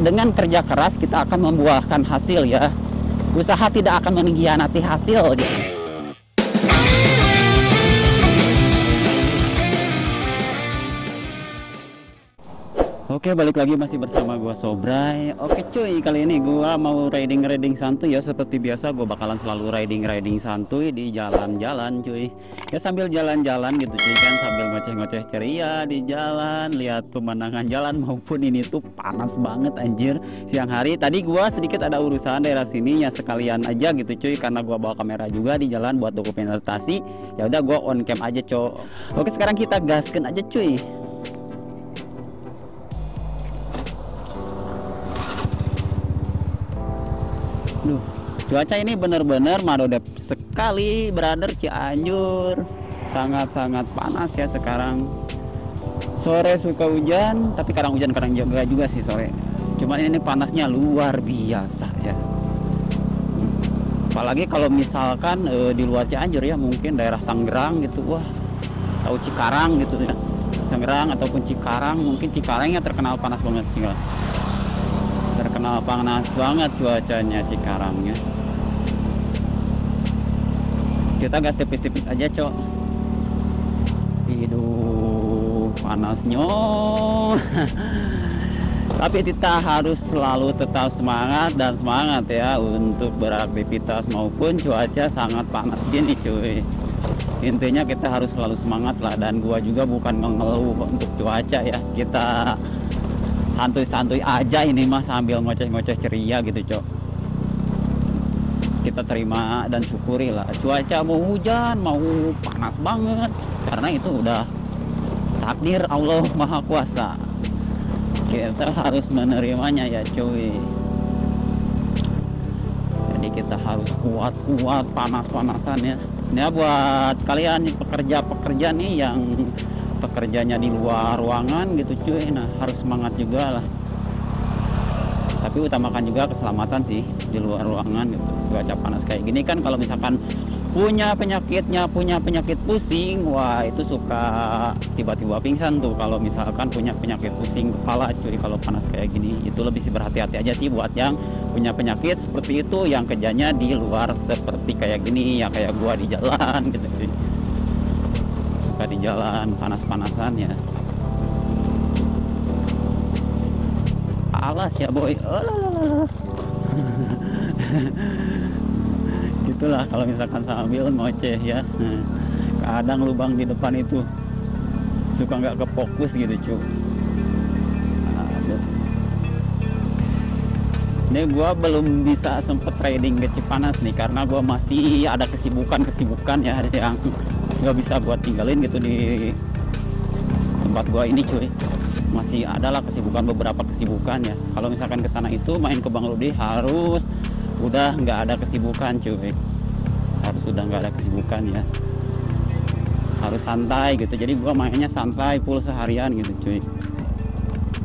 dengan kerja keras kita akan membuahkan hasil ya. Usaha tidak akan mengkhianati hasil. Oke, balik lagi masih bersama gua Sobray. Oke cuy, kali ini gua mau riding santuy ya. Seperti biasa gua bakalan selalu riding santuy di jalan-jalan cuy. Ya sambil jalan-jalan gitu cuy kan, sambil ngoceh-ngoceh ceria di jalan, lihat pemandangan jalan. Maupun ini tuh panas banget anjir siang hari. Tadi gua sedikit ada urusan daerah sini ya, sekalian aja gitu cuy, karena gua bawa kamera juga di jalan buat dokumentasi. Ya udah gua on cam aja coy. Oke, sekarang kita gaskan aja cuy. Duh, cuaca ini bener-bener madodep sekali, brother. Cianjur sangat-sangat panas ya sekarang. Sore suka hujan, tapi kadang hujan kadang juga sih sore. Cuman ini panasnya luar biasa ya. Apalagi kalau misalkan di luar Cianjur ya, mungkin daerah Tangerang gitu, wah, tahu Cikarang gitu ya. Tangerang ataupun Cikarang, mungkin Cikarangnya terkenal panas banget tinggal. Terkenal panas banget cuacanya Cikarangnya. Kita gas tipis-tipis aja cok. Hidup panasnya. Tapi kita harus selalu tetap semangat ya untuk beraktivitas maupun cuaca sangat panas gini cuy. Intinya kita harus selalu semangat lah, dan gua juga bukan mengeluh untuk cuaca ya. Kita santuy-santuy aja ini mah, sambil ngoceh-ngoceh ceria gitu cok. Kita terima dan syukuri lah, cuaca mau hujan mau panas banget, karena itu udah takdir Allah Maha Kuasa. Kita harus menerimanya ya cuy. Jadi kita harus kuat-kuat panas-panasan ya. Ini buat kalian pekerja-pekerja nih yang pekerjanya di luar ruangan gitu cuy, nah harus semangat juga lah. Tapi utamakan juga keselamatan sih di luar ruangan gitu. Cuaca panas kayak gini kan, kalau misalkan punya penyakit pusing, wah itu suka tiba-tiba pingsan tuh. Kalau misalkan punya penyakit pusing kepala cuy, kalau panas kayak gini, itu lebih sih berhati-hati aja sih buat yang punya penyakit seperti itu, yang kerjanya di luar seperti kayak gini ya, kayak gua di jalan gitu cuy. Di jalan panas-panasan ya. Alas ya boy. Gitulah kalau misalkan sambil ngoceh ya. Kadang lubang di depan itu suka nggak kefokus gitu cu. Ini gua belum bisa sempet riding ke Cipanas nih, karena gua masih ada kesibukan ya yang nggak bisa buat tinggalin gitu di tempat gua ini cuy. Masih adalah beberapa kesibukan ya. Kalau misalkan ke sana itu main ke Bang Ludi harus udah nggak ada kesibukan cuy, harus udah nggak ada kesibukan ya, harus santai gitu. Jadi gua mainnya santai full seharian gitu cuy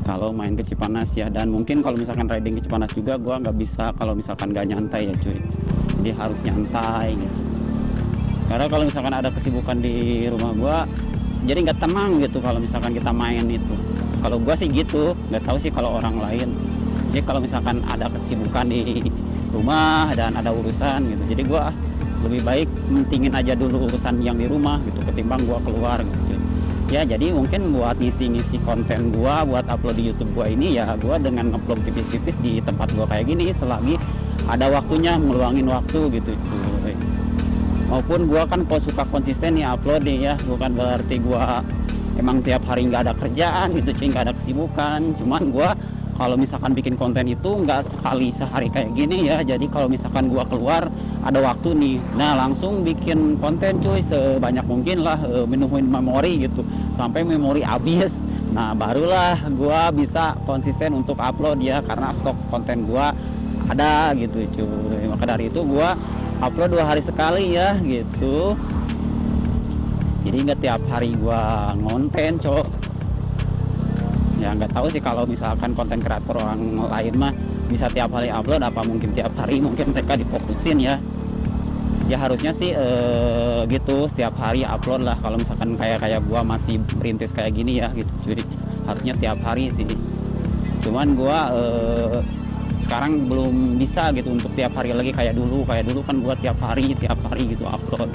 kalau main ke Cipanas ya. Dan mungkin kalau misalkan riding ke Cipanas juga gua nggak bisa kalau misalkan nggak nyantai ya cuy. Jadi harus nyantai gitu. Karena kalau misalkan ada kesibukan di rumah gua, jadi nggak tenang gitu kalau misalkan kita main itu. Kalau gua sih gitu, nggak tahu sih kalau orang lain. Jadi kalau misalkan ada kesibukan di rumah dan ada urusan gitu, jadi gua lebih baik mentingin aja dulu urusan yang di rumah gitu, ketimbang gua keluar gitu. Ya jadi mungkin buat ngisi konten gua buat upload di YouTube gua ini ya, gua dengan ngupload tipis-tipis di tempat gua kayak gini selagi ada waktunya, ngeluangin waktu gitu cuy. Maupun gua kan kok suka konsisten nih upload nih ya, bukan berarti gua emang tiap hari nggak ada kerjaan gitu cuy, nggak ada kesibukan. Cuman gua kalau misalkan bikin konten itu nggak sekali sehari kayak gini ya. Jadi kalau misalkan gua keluar ada waktu nih, nah langsung bikin konten cuy sebanyak mungkin lah, menuhin memori gitu sampai memori habis. Nah barulah gua bisa konsisten untuk upload ya, karena stok konten gua ada gitu cuy. Maka dari itu gua upload 2 hari sekali ya gitu. Jadi nggak tiap hari gua ngonten cok. Ya nggak tahu sih kalau misalkan konten kreator orang lain mah bisa tiap hari upload, apa mungkin tiap hari, mungkin mereka difokusin ya. Ya harusnya sih gitu setiap hari upload lah. Kalau misalkan kayak gua masih merintis kayak gini ya gitu. Jadi harusnya tiap hari sih. Cuman gua sekarang belum bisa gitu untuk tiap hari lagi kayak dulu kan gua tiap hari gitu upload.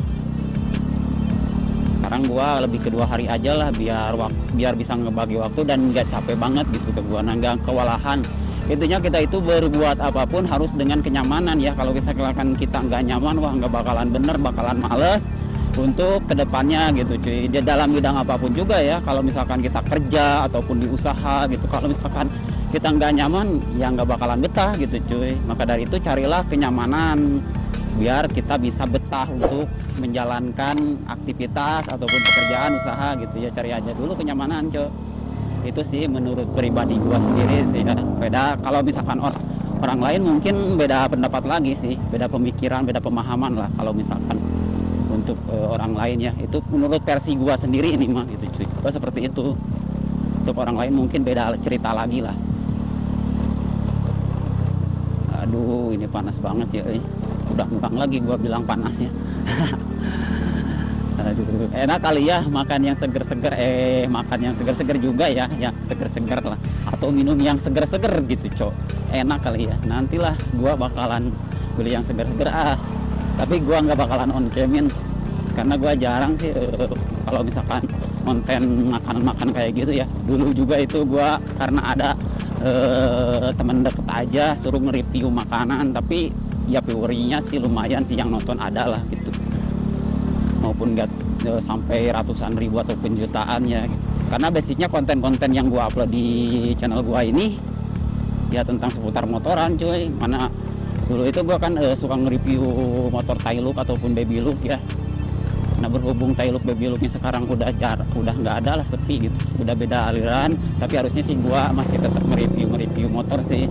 Sekarang gua lebih ke 2 hari aja lah, biar bisa ngebagi waktu dan nggak capek banget gitu ke gua, nggak kewalahan. Intinya kita itu berbuat apapun harus dengan kenyamanan ya. Kalau misalkan kita nggak nyaman, wah nggak bakalan bener, bakalan males untuk kedepannya gitu cuy. Di dalam bidang apapun juga ya, kalau misalkan kita kerja ataupun di usaha gitu, kalau misalkan kita nggak nyaman ya nggak bakalan betah gitu cuy. Maka dari itu carilah kenyamanan biar kita bisa betah untuk menjalankan aktivitas ataupun pekerjaan usaha gitu ya. Cari aja dulu kenyamanan cuy. Itu sih menurut pribadi gua sendiri sih ya. Beda kalau misalkan orang lain mungkin beda pendapat lagi sih, beda pemikiran, beda pemahaman lah kalau misalkan untuk orang lain ya. Itu menurut versi gua sendiri ini mah gitu cuy. Gua seperti itu. Untuk orang lain mungkin beda cerita lagi lah. Aduh, ini panas banget ya. Udah ngurang lagi gua bilang panasnya. Aduh, enak kali ya makan yang seger-seger, makan yang seger-seger juga ya, yang seger-seger lah, atau minum yang seger-seger gitu cok, enak kali ya. Nantilah gua bakalan beli yang seger-seger tapi gua nggak bakalan on camin karena gua jarang sih kalau misalkan konten makan-makan kayak gitu ya. Dulu juga itu gua karena ada teman deket aja suruh nge-review makanan, tapi ya viewernya sih lumayan sih, yang nonton ada lah gitu, maupun nggak sampai ratusan ribu ataupun jutaan ya gitu. Karena basicnya konten-konten yang gua upload di channel gua ini ya tentang seputar motoran cuy. Mana dulu itu gua kan suka nge-review motor Tailuk ataupun Baby Look ya. Nah berhubung Tailuk Baby Looknya sekarang udah nggak ada lah, sepi gitu, udah beda aliran. Tapi harusnya sih gua masih tetap nge-review motor sih,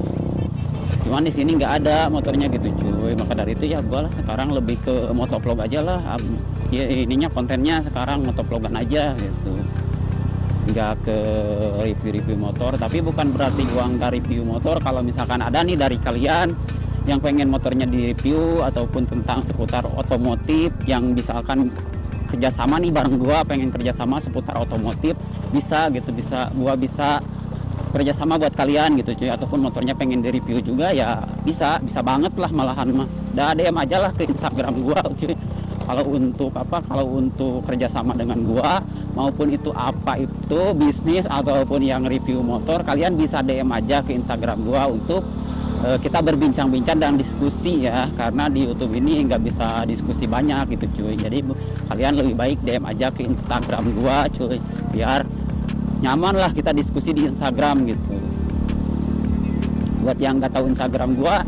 cuman di sini nggak ada motornya gitu cuy. Maka dari itu ya gua lah sekarang lebih ke motovlog aja lah ya, ininya kontennya sekarang motovlogan aja gitu, nggak ke review motor. Tapi bukan berarti gua nggak review motor. Kalau misalkan ada nih dari kalian yang pengen motornya di review ataupun tentang seputar otomotif, yang misalkan kerjasama nih bareng gua, pengen kerjasama seputar otomotif, bisa gitu, gua bisa kerjasama buat kalian gitu cuy. Ataupun motornya pengen di review juga ya bisa banget lah malahan mah. Udah DM aja lah ke Instagram gua cuy. Kalau untuk kerjasama dengan gua, maupun itu bisnis ataupun yang review motor, kalian bisa DM aja ke Instagram gua untuk kita berbincang-bincang dan diskusi ya. Karena di YouTube ini nggak bisa diskusi banyak gitu cuy. Jadi kalian lebih baik DM aja ke Instagram gua cuy, biar nyaman lah kita diskusi di Instagram gitu. Buat yang nggak tahu Instagram gua,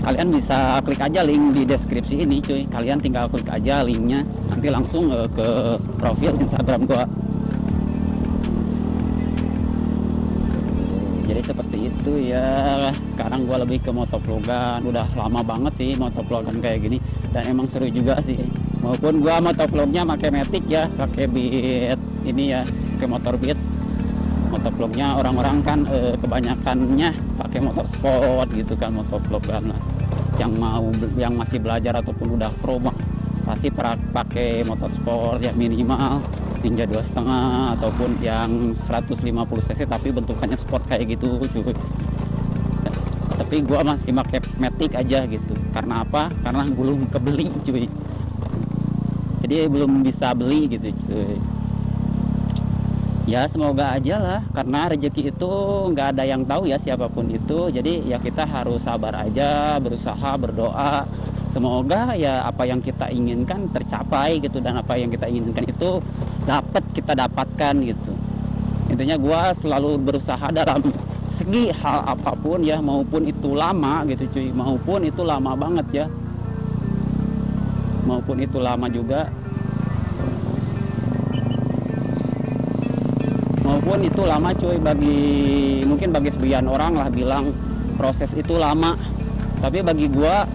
kalian bisa klik aja link di deskripsi ini cuy. Kalian tinggal klik aja linknya, nanti langsung ke profil Instagram gua. Jadi seperti itu ya. Sekarang gua lebih ke motovlogan. Udah lama banget sih motovlogan kayak gini, dan emang seru juga sih. Maupun gua motovlognya pakai Matic ya, pakai Beat ini ya, ke motor Beat. Motovlognya orang-orang kan kebanyakannya pakai motor sport gitu kan, motovlogan lah. Yang masih belajar ataupun udah pro mah pasti pakai motor sport ya, minimal Ninja 2,5 ataupun yang 150 cc tapi bentukannya sport kayak gitu cuy. Tapi gua masih pakai Matic aja gitu. Karena apa? Karena belum kebeli cuy. Jadi belum bisa beli gitu cuy. Ya semoga aja lah, karena rezeki itu nggak ada yang tahu ya, siapapun itu. Jadi ya kita harus sabar aja, berusaha, berdoa. Semoga ya apa yang kita inginkan tercapai gitu, dan apa yang kita inginkan itu kita dapatkan gitu. Intinya gua selalu berusaha dalam segi hal apapun ya, maupun itu lama gitu cuy, maupun itu lama banget ya, maupun itu lama juga, maupun itu lama cuy. Mungkin bagi sebagian orang lah bilang proses itu lama, tapi bagi gua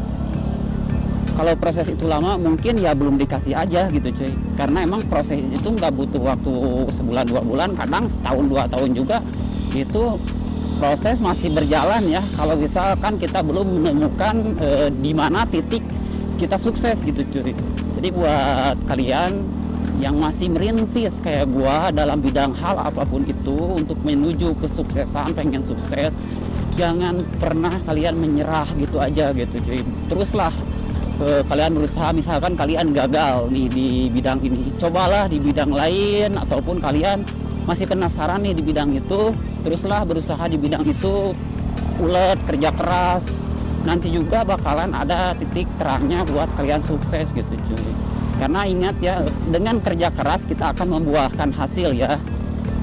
kalau proses itu lama mungkin ya belum dikasih aja gitu cuy. Karena emang proses itu nggak butuh waktu sebulan 2 bulan, kadang setahun 2 tahun juga. Itu proses masih berjalan ya, kalau misalkan kita belum menemukan di mana titik kita sukses gitu cuy. Jadi buat kalian yang masih merintis kayak gua dalam bidang hal apapun itu untuk menuju kesuksesan, pengen sukses, jangan pernah kalian menyerah gitu aja gitu cuy. Teruslah kalian berusaha. Misalkan kalian gagal nih di bidang ini, cobalah di bidang lain, ataupun kalian masih penasaran nih di bidang itu, teruslah berusaha di bidang itu, ulet, kerja keras, nanti juga bakalan ada titik terangnya buat kalian sukses gitu cuy. Karena ingat ya, dengan kerja keras kita akan membuahkan hasil ya.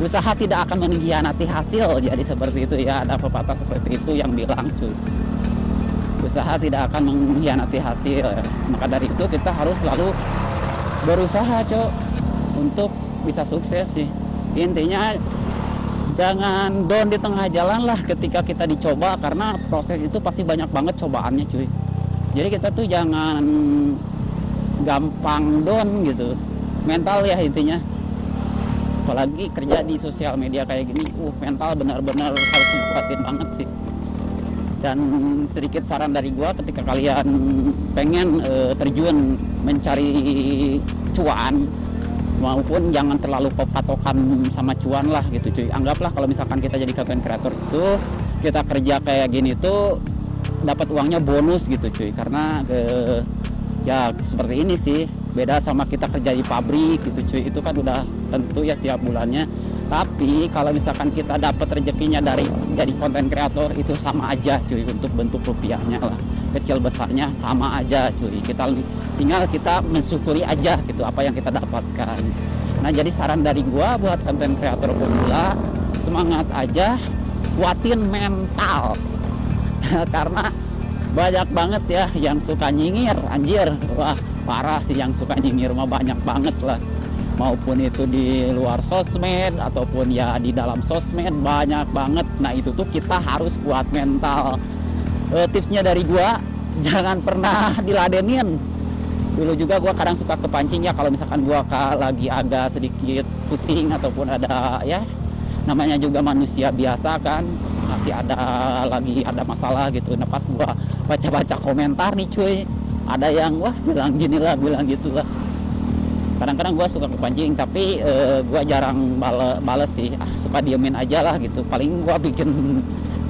Usaha tidak akan mengkhianati hasil, jadi seperti itu ya. Ada pepatah seperti itu yang bilang cuy, usaha tidak akan mengkhianati hasil ya. Maka dari itu kita harus selalu berusaha cok untuk bisa sukses sih. Intinya jangan down di tengah jalan lah ketika kita dicoba, karena proses itu pasti banyak banget cobaannya cuy. Jadi kita tuh jangan gampang down gitu, mental ya intinya. Apalagi kerja di sosial media kayak gini, mental benar-benar harus dikuatin banget sih. Dan sedikit saran dari gua, ketika kalian pengen terjun mencari cuan, maupun jangan terlalu patokan sama cuan lah gitu cuy. Anggaplah kalau misalkan kita jadi content creator itu, kita kerja kayak gini tuh dapat uangnya bonus gitu cuy. Karena ya seperti ini sih, beda sama kita kerja di pabrik gitu cuy. Itu kan udah tentu ya tiap bulannya. Tapi kalau misalkan kita dapat rezekinya dari konten kreator, itu sama aja cuy, untuk bentuk rupiahnya lah, kecil besarnya sama aja cuy. Tinggal kita mensyukuri aja gitu apa yang kita dapatkan. Nah jadi saran dari gua buat konten kreator pemula, semangat aja, kuatin mental. Karena banyak banget ya yang suka nyinyir, anjir. Wah parah sih yang suka nyinyir mah, banyak banget lah. Maupun itu di luar sosmed ataupun ya di dalam sosmed, banyak banget. Nah itu tuh kita harus kuat mental. Tipsnya dari gua, jangan pernah diladenin. Dulu juga gua kadang suka kepancing ya, kalau misalkan gua lagi agak sedikit pusing ataupun ada ya, namanya juga manusia biasa kan, masih ada masalah gitu. Nah pas gua baca-baca komentar nih cuy, ada yang wah bilang gini lah, bilang gitulah. Kadang-kadang gue suka kepancing, tapi gue jarang bales sih. Suka diemin aja lah gitu. Paling gue bikin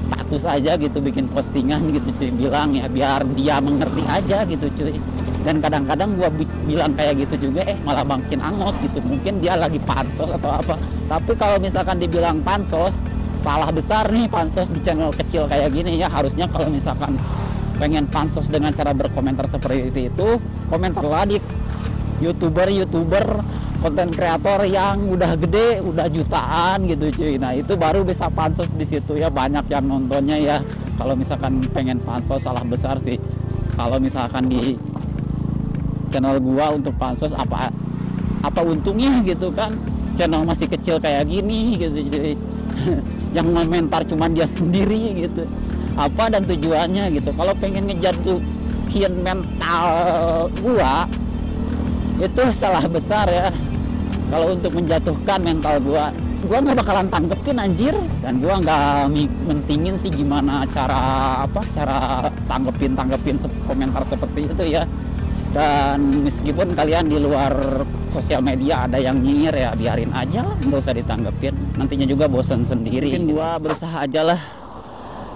status aja gitu, bikin postingan gitu cuy, bilang ya biar dia mengerti aja gitu cuy. Dan kadang-kadang gue bilang kayak gitu juga, malah makin angot gitu. Mungkin dia lagi pansos atau apa. Tapi kalau misalkan dibilang pansos, salah besar nih pansos di channel kecil kayak gini ya. Harusnya kalau misalkan pengen pansos dengan cara berkomentar seperti itu, komentarlah di youtuber konten kreator yang udah gede, udah jutaan gitu cuy. Nah itu baru bisa pansos di situ ya, banyak yang nontonnya ya. Kalau misalkan pengen pansos, salah besar sih kalau misalkan di channel gua untuk pansos. Apa untungnya gitu kan, channel masih kecil kayak gini gitu cuy. Yang komentar cuman dia sendiri gitu. Apa dan tujuannya gitu? Kalau pengen ngejatuhin mental gua, itu salah besar ya. Kalau untuk menjatuhkan mental gua nggak bakalan tanggepin anjir. Dan gua nggak mentingin sih gimana cara tanggepin komentar seperti itu ya. Dan meskipun kalian di luar sosial media ada yang nyinyir ya, biarin aja lah, nggak usah ditanggepin, nantinya juga bosan sendiri. Mungkin gua berusaha aja lah,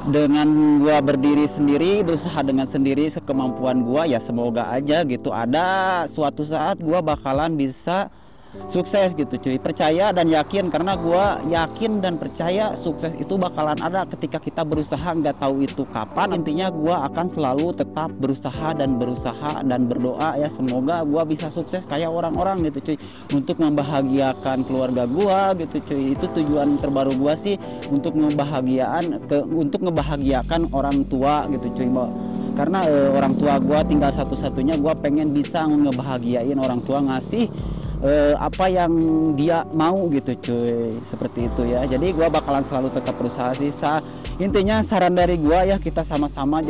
dengan gua berdiri sendiri, berusaha dengan sendiri sekemampuan gua ya. Semoga aja gitu ada suatu saat gua bakalan bisa sukses gitu cuy. Percaya dan yakin, karena gua yakin dan percaya sukses itu bakalan ada ketika kita berusaha. Nggak tahu itu kapan. Intinya gua akan selalu tetap berusaha dan berdoa ya, semoga gua bisa sukses kayak orang-orang gitu cuy, untuk membahagiakan keluarga gua gitu cuy. Itu tujuan terbaru gua sih, untuk ngebahagiakan orang tua gitu cuy. Karena orang tua gua tinggal satu-satunya, gua pengen bisa ngebahagiain orang tua, ngasih apa yang dia mau gitu cuy, seperti itu ya. Jadi gua bakalan selalu tetap berusaha sih. Intinya saran dari gua ya, kita sama-sama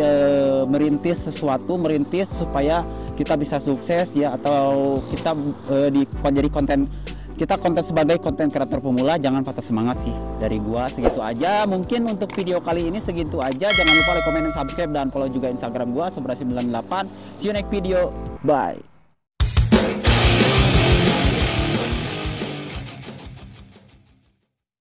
merintis sesuatu, merintis supaya kita bisa sukses ya. Atau kita jadi konten sebagai konten kreator pemula, jangan patah semangat sih. Dari gua segitu aja mungkin untuk video kali ini, segitu aja. Jangan lupa like, comment, dan subscribe, dan follow juga Instagram gua Sobra98. See you next video, bye.